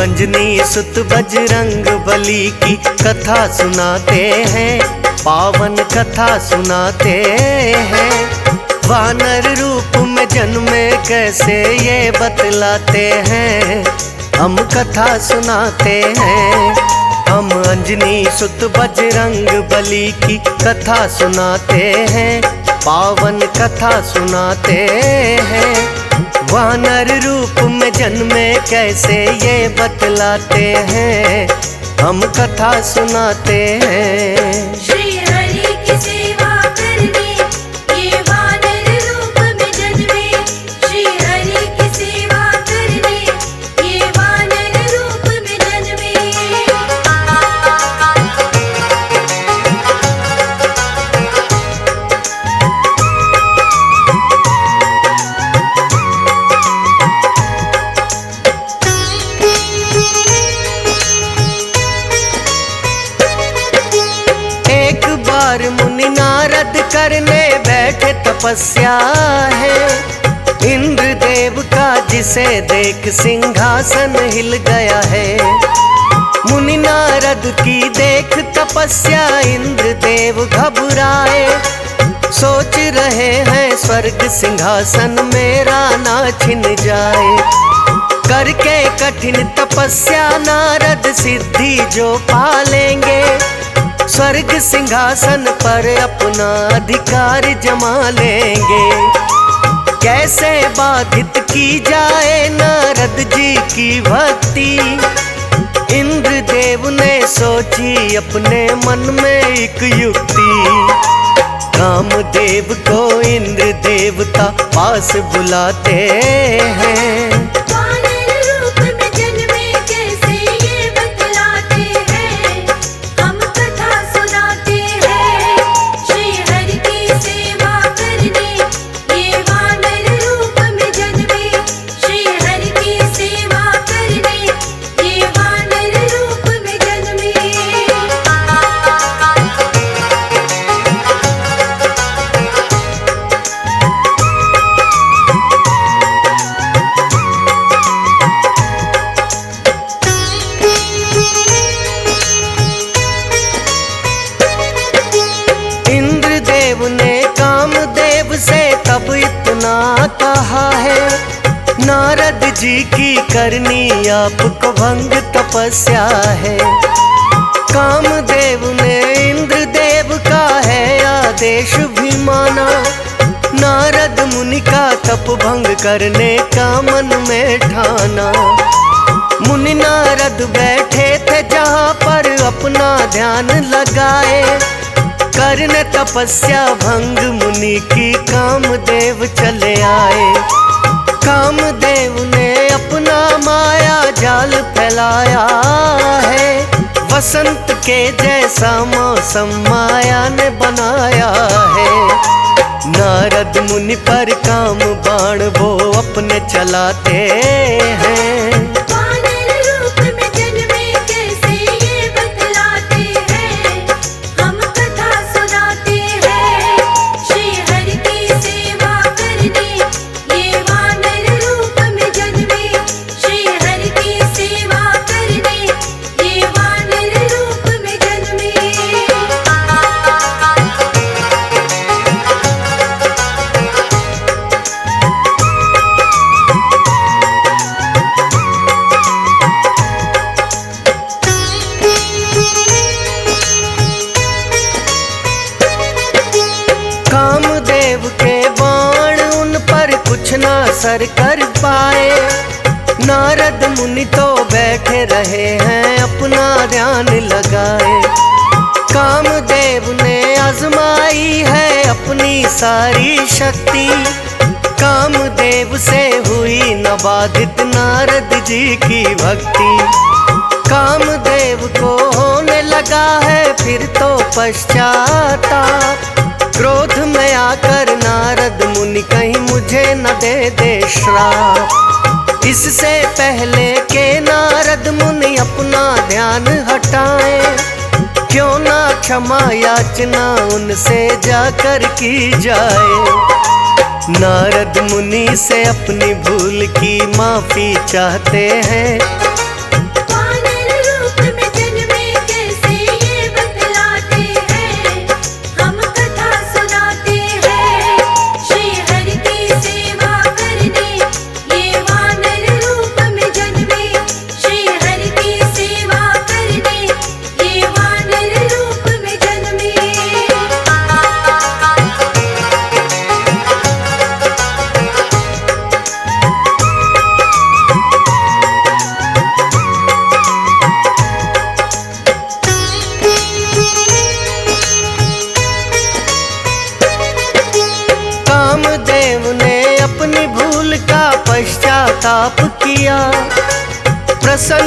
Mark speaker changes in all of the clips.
Speaker 1: अंजनी सुत बजरंग बली की कथा सुनाते हैं, पावन कथा सुनाते हैं। वानर रूप में जन्मे कैसे ये बतलाते हैं, हम कथा सुनाते हैं। हम अंजनी सुत बजरंग बली की कथा सुनाते हैं, पावन कथा सुनाते हैं। वानर रूप में जन्मे कैसे ये बतलाते हैं, हम कथा सुनाते हैं।
Speaker 2: श्री हरि की सेवा करने ये वानर रूप में जन्मे, श्री हरि की सेवा करने ये वानर रूप में जन्मे।
Speaker 1: मुनि नारद करने बैठे तपस्या है, इंद्र देव का जिसे देख सिंहासन हिल गया है। मुनि नारद की देख तपस्या इंद्र देव घबराए, सोच रहे हैं स्वर्ग सिंहासन मेरा ना छिन जाए। करके कठिन तपस्या नारद सिद्धि जो पालेंगे, स्वर्ग सिंहासन पर अपना अधिकार जमा लेंगे। कैसे बाधित की जाए नारद जी की भक्ति, इंद्र देव ने सोची अपने मन में एक युक्ति। कामदेव को इंद्र देवता पास बुलाते हैं, तब इतना कहा है, नारद जी की करनी आपको भंग तपस्या है। कामदेव ने इंद्र देव का है आदेश भी माना, नारद मुनि का तप भंग करने का मन में ठाना। मुनि नारद बैठे थे जहाँ पर अपना ध्यान लगाए, करने तपस्या भंग मुनि की कामदेव चले आए। कामदेव ने अपना माया जाल फैलाया है, वसंत के जैसा मौसम माया ने बनाया है। नारद मुनि पर काम बाण वो अपने चलाते हैं, कामदेव के बाण उन पर कुछ ना असर कर पाए। नारद मुनि तो बैठे रहे हैं अपना ध्यान लगाए। कामदेव ने आजमाई है अपनी सारी शक्ति, कामदेव से हुई न बाधित नारद जी की भक्ति। कामदेव को होने लगा है फिर तो पश्चाताप, क्रोध में आकर नारद मुनि कहीं मुझे न दे दे श्राप। इससे पहले के नारद मुनि अपना ध्यान हटाएं, क्यों ना क्षमा याचना उनसे जाकर की जाए। नारद मुनि से अपनी भूल की माफी चाहते हैं,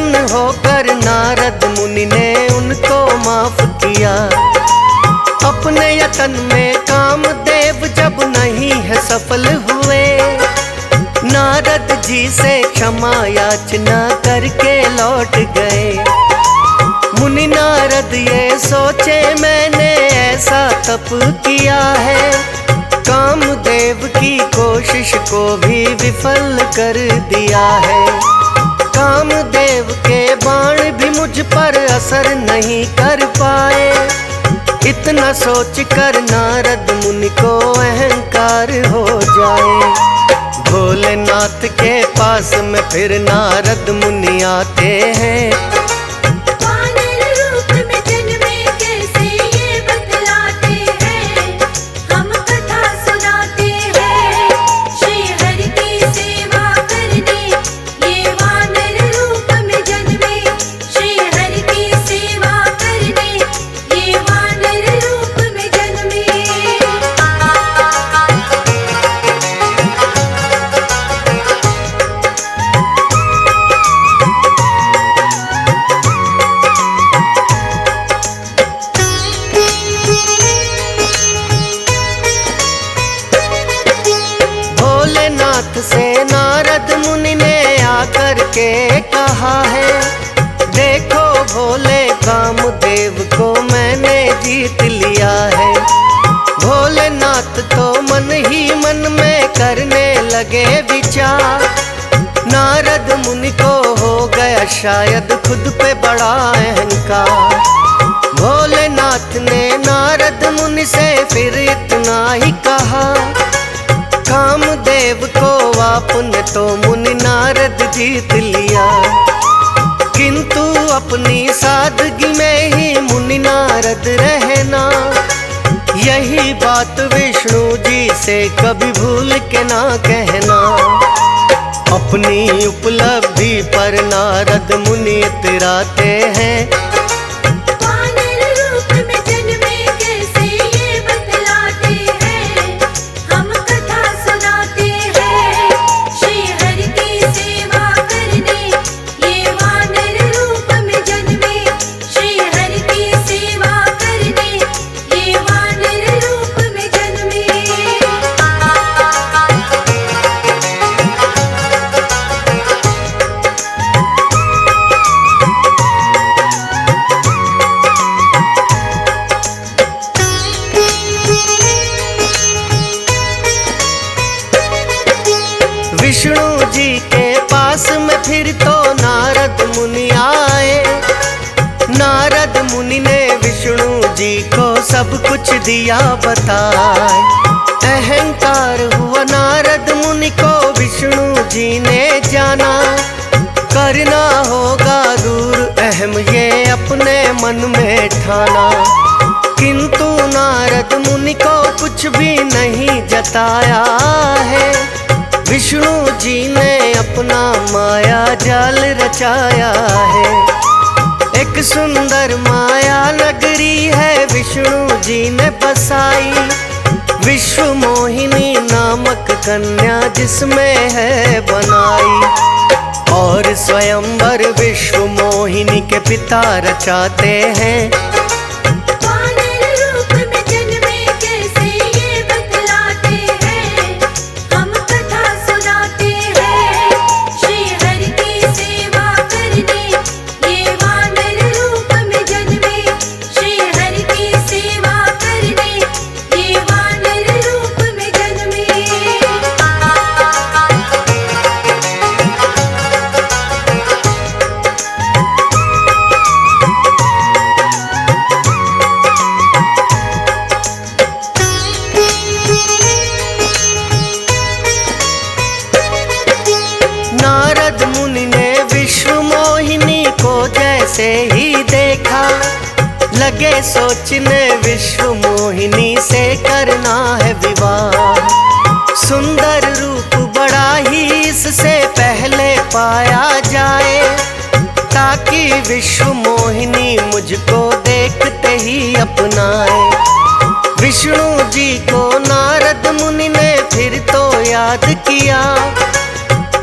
Speaker 1: प्रसन्न होकर नारद मुनि ने उनको माफ किया। अपने यतन में कामदेव जब नहीं है सफल हुए, नारद जी से क्षमा याचना करके लौट गए। मुनि नारद ये सोचे मैंने ऐसा तप किया है, कामदेव की कोशिश को भी विफल कर दिया है। कामदेव के बाण भी मुझ पर असर नहीं कर पाए। इतना सोच कर नारद मुनि को अहंकार हो जाए। भोलेनाथ के पास में फिर नारद मुनि आते हैं।
Speaker 2: वानर रूप में जन्मे कैसे ये बतलाते हैं, हम कथा सुनाते हैं। श्री हरि की सेवा करने ये वानर रूप में जन्मे, श्री हरि की सेवा करने ये वानर रूप में जन्मे।
Speaker 1: भोलेनाथ से नारद मुनि ने आकर के कहा है, देखो भोले कामदेव को मैंने जीत लिया है। भोलेनाथ तो मन ही मन में करने लगे विचार। नारद मुनि को हो गया शायद खुद पे बड़ा अहंकार। भोलेनाथ ने नारद मुनि से फिर इतना ही कहा, कामदेव को आपने तो मुनि नारद जीत लिया, किंतु अपनी सादगी में ही मुनि नारद रहना। यही बात विष्णु जी से कभी भूल के ना कहना। अपनी उपलब्धि पर नारद मुनि इतराते हैं।
Speaker 2: वानर रूप में जन्मे कैसे ये बतलाते हैं, हम कथा सुनाते हैं। श्री हरि की सेवा करने ये वानर रूप में जन्मे, श्री हरि की सेवा करने ये वानर रूप में जन्मे।
Speaker 1: विष्णु जी के पास में फिर तो नारद मुनि आए। नारद मुनि ने विष्णु जी को सब कुछ दिया बताए। अहंकार हुआ नारद मुनि को विष्णु जी ने जाना। करना होगा दूर अहम ये अपने मन में ठाना, किंतु नारद मुनि को कुछ भी नहीं जताया है। विष्णु जी ने अपना माया जाल रचाया है। एक सुंदर माया नगरी है विष्णु जी ने बसाई। विश्व मोहिनी नामक कन्या जिसमें है बनाई। और स्वयंवर विश्व मोहिनी के पिता रचाते हैं।
Speaker 2: वानर रूप में जन्मे कैसे ये बतलाते हैं, हम कथा सुनाते हैं। श्री हरि की सेवा करने ये वानर रूप में जन्मे, श्री हरि की सेवा करने ये वानर रूप में जन्मे।
Speaker 1: नारद मुनि ने विश्व मोहिनी को जैसे ही देखा, लगे सोचने विश्व मोहिनी से करना है विवाह। सुंदर रूप बड़ा ही इससे पहले पाया जाए, ताकि विश्व मोहिनी मुझको देखते ही अपनाए। विष्णु जी को नारद मुनि ने फिर तो याद किया।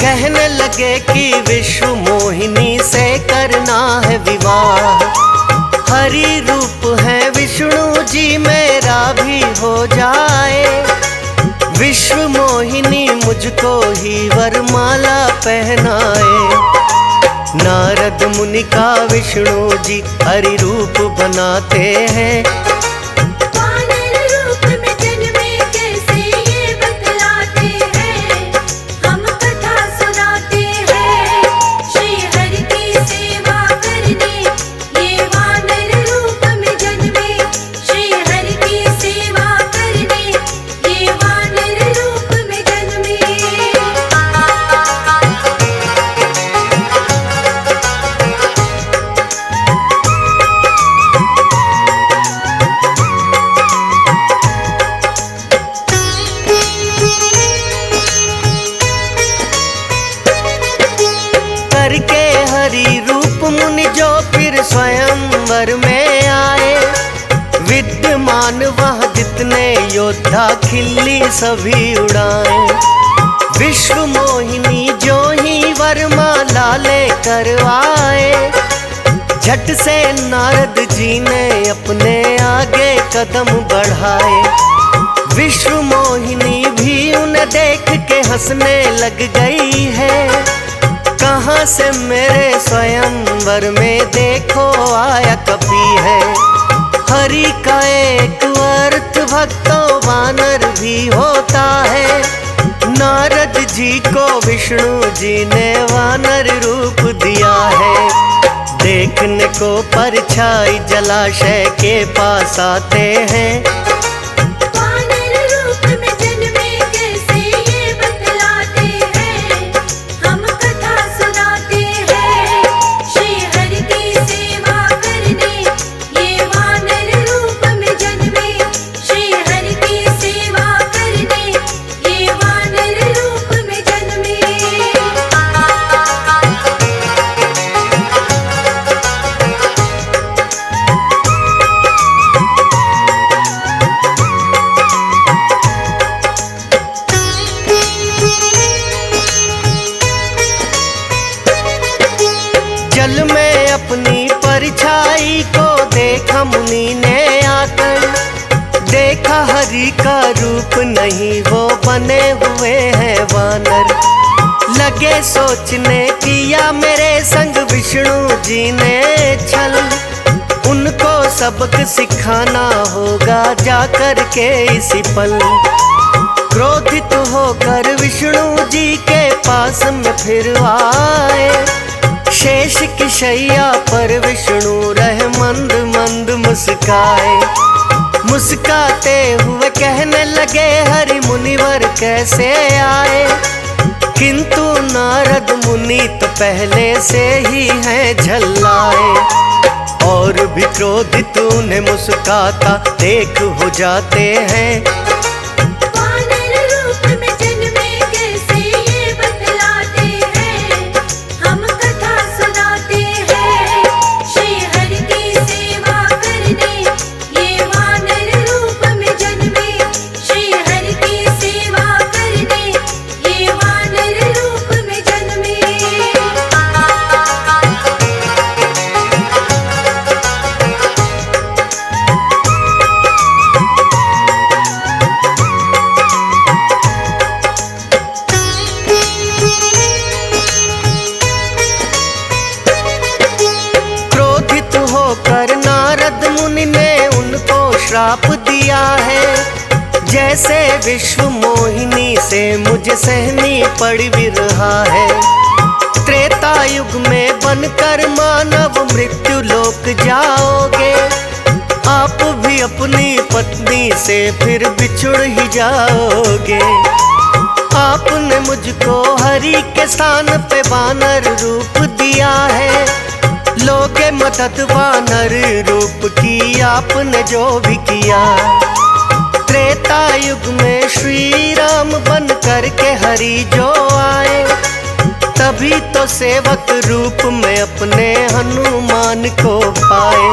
Speaker 1: कहने लगे कि विश्व मोहिनी से करना है विवाह। हरि रूप है विष्णु जी मेरा भी हो जाए, विश्व मोहिनी मुझको ही वरमाला पहनाए। नारद मुनि का विष्णु जी हरि रूप बनाते हैं।
Speaker 2: वानर रूप में जन्मे कैसे ये बतलाते हैं, हम कथा सुनाते हैं। श्री हरि की सेवा करने ये वानर रूप में जन्मे, श्री हरि की सेवा करने ये वानर रूप में जन्मे।
Speaker 1: करके हरि रूप मुनि जो फिर स्वयंवर में आए, विद्यमान वहाँ जितने योद्धा खिल्ली सभी उड़ाए। विश्व मोहिनी जो ही वरमाला लेकर आए, झट से नारद जी ने अपने आगे कदम बढ़ाए। विश्व मोहिनी भी उन्हें देख के हंसने लग गई है, कहाँ से मेरे स्वयंवर में देखो आया कपी है। हरि का एक अर्थ भक्तों वानर भी होता है, नारद जी को विष्णु जी ने वानर रूप दिया है। देखने को परछाई जलाशय के पास आते हैं।
Speaker 2: वानर रूप में जन्मे कैसे ये बतलाते हैं, हम कथा सुनाते हैं। श्री हरि की सेवा करने ये वानर रूप में जन्मे, श्री हरि की सेवा करने ये वानर रूप में जन्मे।
Speaker 1: जल में अपनी परछाई को देखा मुनि ने आकर, देखा हरि का रूप नहीं वो बने हुए हैं वानर। लगे सोचने किया मेरे संग विष्णु जी ने छल, उनको सबक सिखाना होगा जाकर के इसी पल। क्रोधित होकर विष्णु जी के पास में फिर आए, शेष की शैया पर विष्णु रह मंद मंद मुस्काए। मुस्काते हुए कहने लगे हरि मुनिवर कैसे आए, किंतु नारद मुनि तो पहले से ही हैं झल्लाए। और भी क्रोधित उन्हें मुस्काता देख हो जाते हैं।
Speaker 2: वानर रूप में जन्मे कैसे ये बतलाते हैं, हम कथा सुनाते हैं। श्री हरि की सेवा करने ये वानर रूप में जन्मे, श्री हरि की सेवा करने ये वानर रूप में जन्मे।
Speaker 1: क्रोधित होकर नारद मुनि ने उनको श्राप दिया है, जैसे विश्व मोहिनी से मुझे सहनी पड़ भी रहा है। त्रेता युग में बनकर मानव मृत्यु लोक जाओगे, आप भी अपनी पत्नी से फिर बिछुड़ ही जाओगे। आपने मुझको हरि के स्थान पे वानर रूप दिया है, लोगे मदद वानर रूप की आपने जो भी किया। त्रेता युग में श्री राम बन कर के हरि जो आए, तभी तो सेवक रूप में अपने हनुमान को पाए।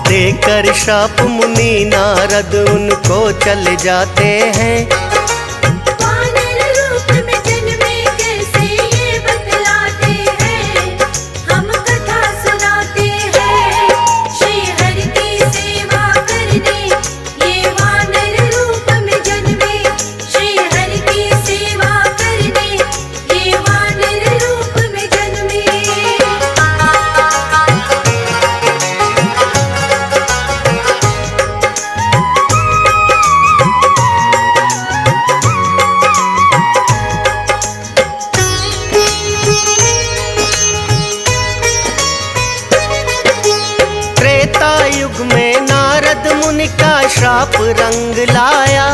Speaker 1: देकर शाप मुनि नारद उनको चले जाते हैं।
Speaker 2: वानर रूप में जन्मे कैसे ये बतलाते हैं, हम कथा
Speaker 1: मुनि का श्राप रंग लाया।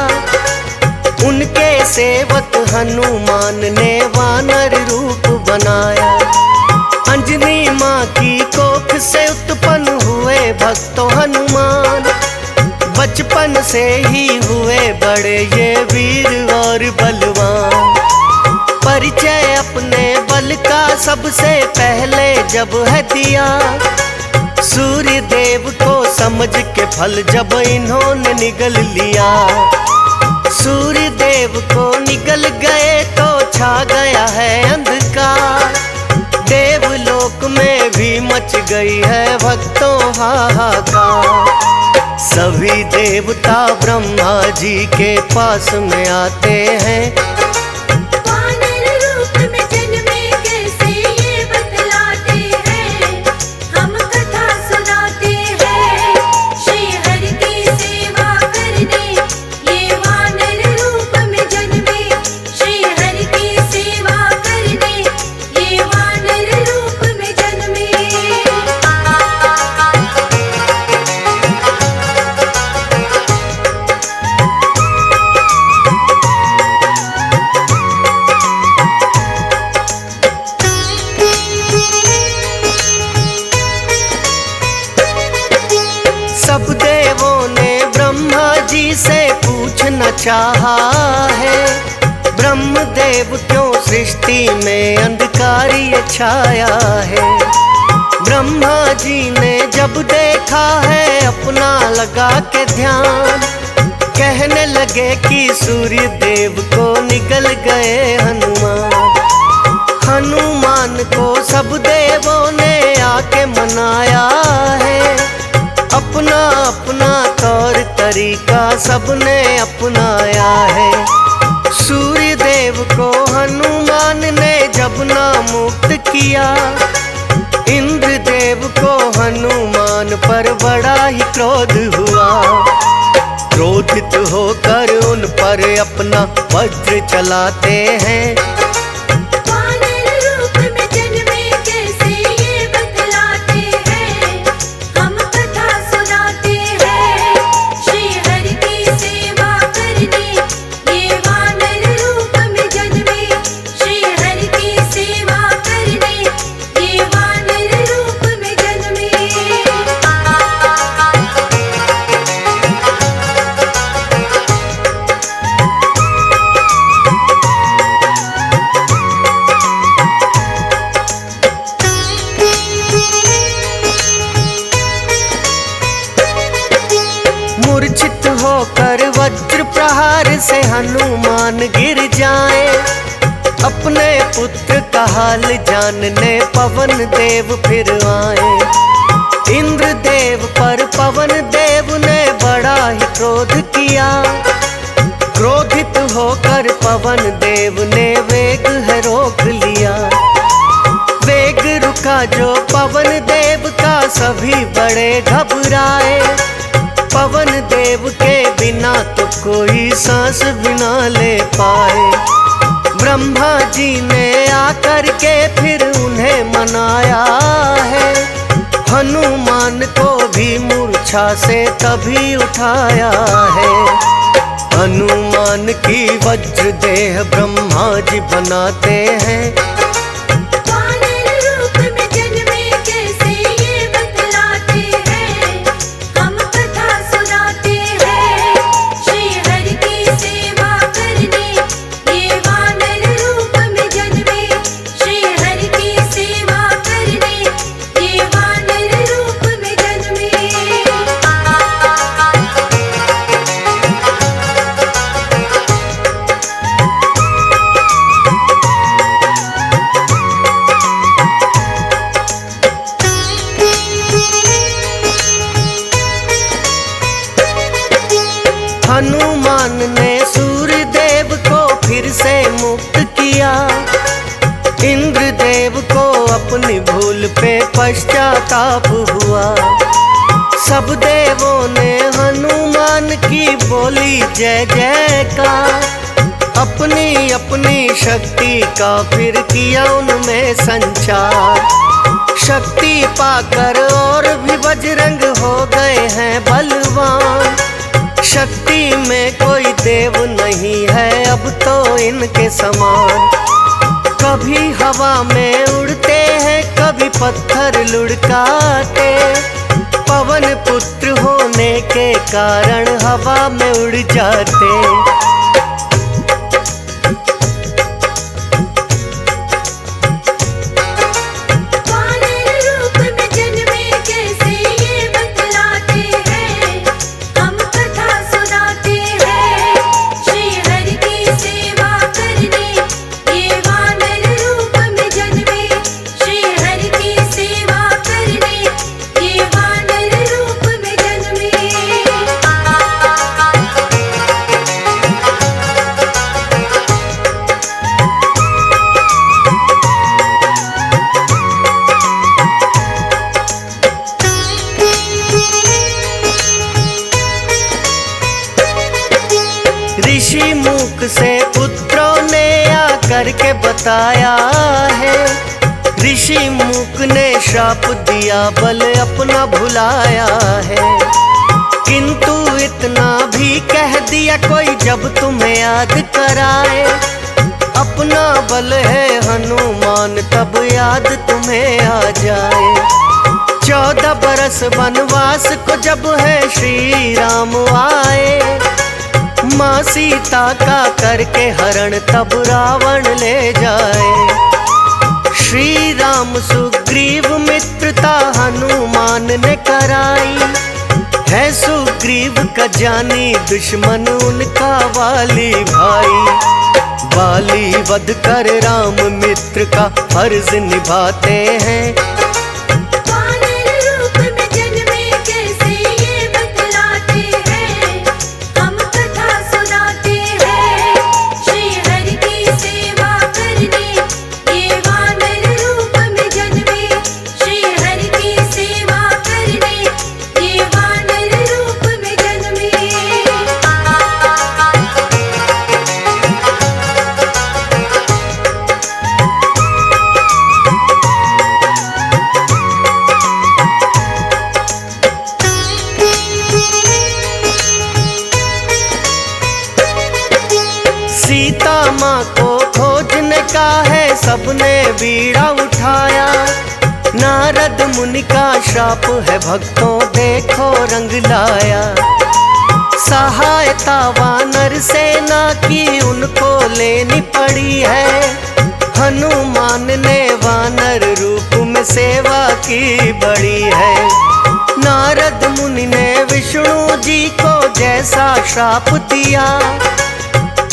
Speaker 1: उनके सेवक हनुमान ने वानर रूप बनाया। अंजनी माँ की कोख से उत्पन्न हुए भक्तों हनुमान। बचपन से ही हुए बड़े ये वीर और बलवान। परिचय अपने बल का सबसे पहले जब है दिया, सूर्य देव को समझ के फल जब इन्होंने निगल लिया। सूर्य देव को निगल गए तो छा गया है अंधकार। देवलोक में भी मच गई है भक्तों हाहाकार। सभी देवता ब्रह्मा जी के पास में आते हैं।
Speaker 2: वानर रूप में जन्मे कैसे ये बतलाते हैं, हम कथा सुनाते हैं। श्री हरि की सेवा करने ये वानर रूप में जन्मे। श्री हरि की सेवा करने ये वानर रूप में जन्मे।
Speaker 1: सब देवों ने ब्रह्मा जी से पूछना चाहा है, ब्रह्मदेव क्यों सृष्टि में अंधकार ये छाया है। ब्रह्मा जी ने जब देखा है अपना लगा के ध्यान, कहने लगे कि सूर्य देव को निगल गए हनुमान। हनुमान को सब देवों ने आके मनाया है। अपना अपना तौर तरीका सबने अपनाया है। सूर्य देव को हनुमान ने जब ना मुक्त किया, इंद्र देव को हनुमान पर बड़ा ही क्रोध हुआ। क्रोधित होकर उन पर अपना वज्र चलाते हैं।
Speaker 2: वानर रूप में जन्मे कैसे ये बतलाते हैं, हम कथा सुनाते हैं। श्री हरि की सेवा करने ये वानर रूप में जन्मे। श्री हरि की सेवा करने ये वानर रूप में जन्मे।
Speaker 1: मूर्छित होकर वज्र प्रहार से हनुमान गिर जाए। अपने पुत्र का हाल जानने पवन देव फिर आए। इंद्र देव पर पवन देव ने बड़ा ही क्रोध किया। क्रोधित होकर पवन देव ने वेग है रोक लिया। वेग रुका जो पवन देव का सभी बड़े घबराए। पवन देव के बिना तो कोई सांस बिना ले पाए। ब्रह्मा जी ने आकर के फिर उन्हें मनाया है। हनुमान को भी मूर्छा से तभी उठाया है। हनुमान की वज्र देह ब्रह्मा जी बनाते हैं।
Speaker 2: वानर रूप में जन्मे कैसे ये बतलाते हैं, हम कथा सुनाते हैं। श्री हरि की सेवा करने ये वानर रूप में जन्मे। श्री हरि की सेवा करने ये वानर रूप में जन्मे।
Speaker 1: हनुमान ने सूर्य देव को फिर से मुक्त किया। इंद्र देव को अपनी भूल पे पश्चाताप हुआ। सब देवों ने हनुमान की बोली जय जयकार। अपनी अपनी शक्ति का फिर किया उनमें संचार। शक्ति पाकर और भी बजरंग हो गए हैं बलवान। शक्ति में कोई देव नहीं है अब तो इनके समान। कभी हवा में उड़ते हैं, कभी पत्थर लुढ़काते। पवन पुत्र होने के कारण हवा में उड़ जाते। ऋषि मुख से पुत्रों ने आकर के बताया है। ऋषि मुख ने श्राप दिया, बल अपना भुलाया है। किंतु इतना भी कह दिया कोई जब तुम्हें याद कराए। अपना बल है हनुमान तब याद तुम्हें आ जाए। 14 बरस वनवास को जब है श्री राम आए। माँ सीता का करके हरण तब रावण ले जाए। श्री राम सुग्रीव मित्रता हनुमान ने कराई है। सुग्रीव का जानी दुश्मन उनका वाली भाई। वाली वध कर राम मित्र का फर्ज निभाते हैं। सीता माँ को खोजने का है सबने बीड़ा उठाया। नारद मुनि का श्राप है भक्तों देखो रंग लाया। सहायता वानर सेना की उनको लेनी पड़ी है। हनुमान ने वानर रूप में सेवा की बड़ी है। नारद मुनि ने विष्णु जी को जैसा श्राप दिया।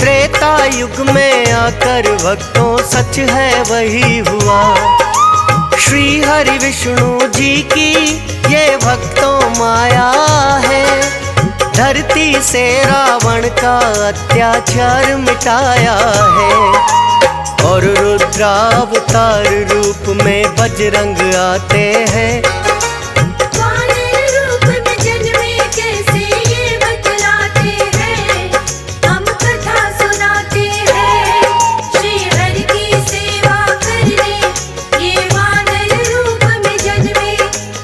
Speaker 1: त्रेता युग में आकर भक्तों सच है वही हुआ। श्री हरि विष्णु जी की ये भक्तों माया है। धरती से रावण का अत्याचार मिटाया है। और रुद्रावतार रूप में बजरंग आते हैं।